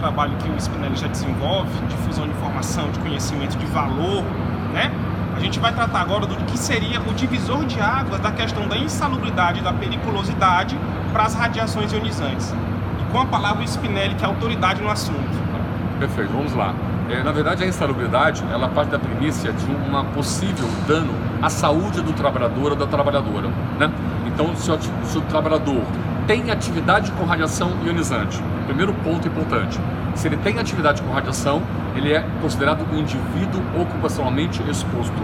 trabalho que o Spinelli já desenvolve, difusão de informação, de conhecimento, de valor, né? A gente vai tratar agora do que seria o divisor de águas da questão da insalubridade e da periculosidade para as radiações ionizantes. E com a palavra Spinelli, que é autoridade no assunto. Perfeito, vamos lá. Na verdade, a insalubridade, ela parte da premissa de uma possível dano à saúde do trabalhador ou da trabalhadora, né? Então, se o trabalhador tem atividade com radiação ionizante, primeiro ponto importante, se ele tem atividade com radiação, ele é considerado um indivíduo ocupacionalmente exposto.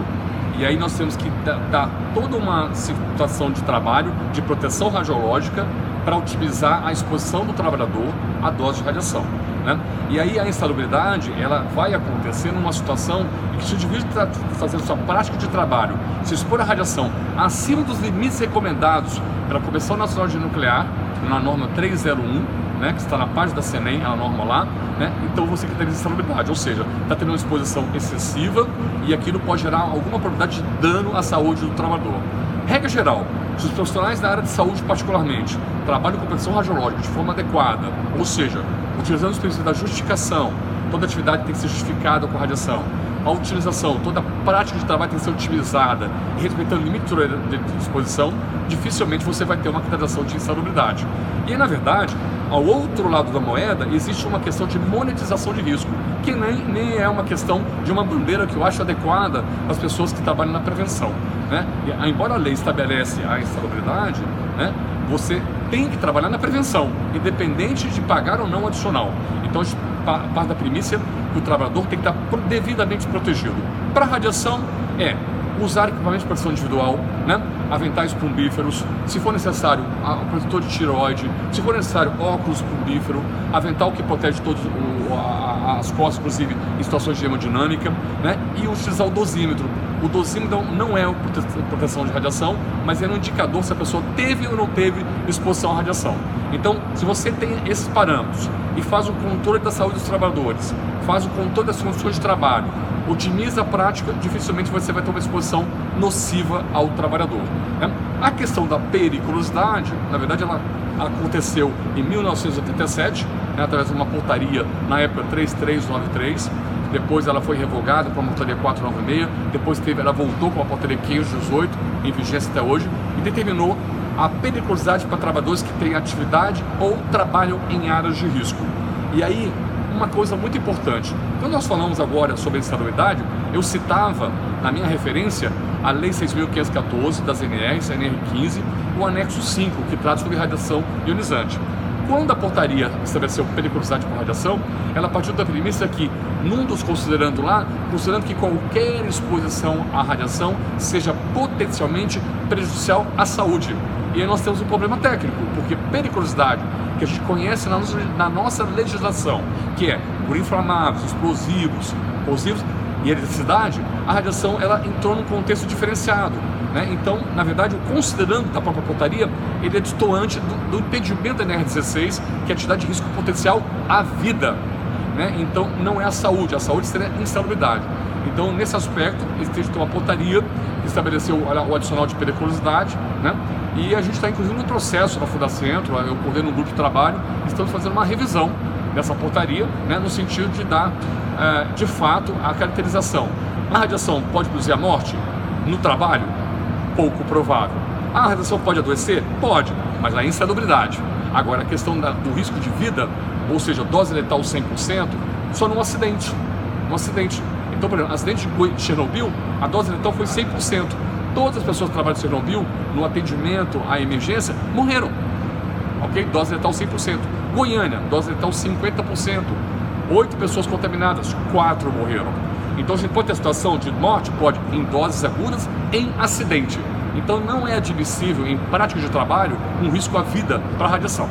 E aí nós temos que dar toda uma situação de trabalho, de proteção radiológica, para otimizar a exposição do trabalhador à dose de radiação, né? E aí a insalubridade, ela vai acontecer numa situação em que se o indivíduo está fazendo sua prática de trabalho, se expor à radiação acima dos limites recomendados pela Comissão Nacional de Nuclear, na norma 301, né, que está na página da CNEM, a norma lá, né? Então você tem insalubridade, ou seja, está tendo uma exposição excessiva e aquilo pode gerar alguma probabilidade de dano à saúde do trabalhador. Regra geral, se os profissionais da área de saúde particularmente trabalham com proteção radiológica de forma adequada, ou seja, utilizando os princípios da justificação, toda atividade tem que ser justificada com radiação, a utilização, toda a prática de trabalho tem que ser otimizada e respeitando o limite de exposição, dificilmente você vai ter uma caracterização de insalubridade. E na verdade, ao outro lado da moeda, existe uma questão de monetização de risco, que nem é uma questão de uma bandeira que eu acho adequada às pessoas que trabalham na prevenção, né? E, embora a lei estabelece a insalubridade, né, você tem que trabalhar na prevenção, independente de pagar ou não adicional. Então, parte da premissa que o trabalhador tem que estar devidamente protegido. Para a radiação, usar equipamento de proteção individual, né? Aventais plumbíferos, se for necessário, o protetor de tireoide, se for necessário, óculos plumbífero, avental que protege todas as costas, inclusive em situações de hemodinâmica, né? E utilizar o dosímetro. O dosímetro não é proteção de radiação, mas é um indicador se a pessoa teve ou não teve exposição à radiação. Então, se você tem esses parâmetros e faz o controle da saúde dos trabalhadores, faz o controle das condições de trabalho, otimiza a prática, dificilmente você vai ter uma exposição nociva ao trabalhador, né? A questão da periculosidade, na verdade, ela aconteceu em 1987, né, através de uma portaria, na época 3393, depois ela foi revogada para a portaria 496, depois ela voltou com a portaria 518, em vigência até hoje, e determinou a periculosidade para trabalhadores que têm atividade ou trabalham em áreas de risco. E aí, uma coisa muito importante, quando nós falamos agora sobre a insalubridade, eu citava na minha referência a Lei 6.514 das NRs, a NR15, o anexo 5, que trata sobre radiação ionizante. Quando a portaria estabeleceu periculosidade por radiação, ela partiu da premissa que, considerando que qualquer exposição à radiação seja potencialmente prejudicial à saúde. E aí nós temos um problema técnico, porque periculosidade, que a gente conhece na nossa legislação, que é por inflamáveis, explosivos e eletricidade, a radiação ela entrou num contexto diferenciado, né? Então, na verdade, o considerando da própria portaria, ele é distoante do entendimento da NR16, que é atividade de risco potencial à vida, né? Então, não é a saúde seria insalubridade. Então, nesse aspecto, existe uma portaria que estabeleceu o adicional de periculosidade, né? E a gente está, inclusive, no processo na Fundacentro, eu coordeno um grupo de trabalho, estamos fazendo uma revisão dessa portaria, né, no sentido de dar, de fato, a caracterização. A radiação pode produzir a morte no trabalho? Pouco provável. A radiação pode adoecer? Pode, mas a insalubridade. Agora, a questão do risco de vida, ou seja, dose letal 100%, só num acidente. Então, por exemplo, acidente de Chernobyl, a dose letal foi 100%. Todas as pessoas que trabalham em Chernobyl, no atendimento à emergência, morreram. Ok? Dose letal 100%. Goiânia, dose letal 50%. 8 pessoas contaminadas, 4 morreram. Então a gente pode ter situação de morte, pode, em doses agudas, em acidente. Então não é admissível, em prática de trabalho, um risco à vida para a radiação.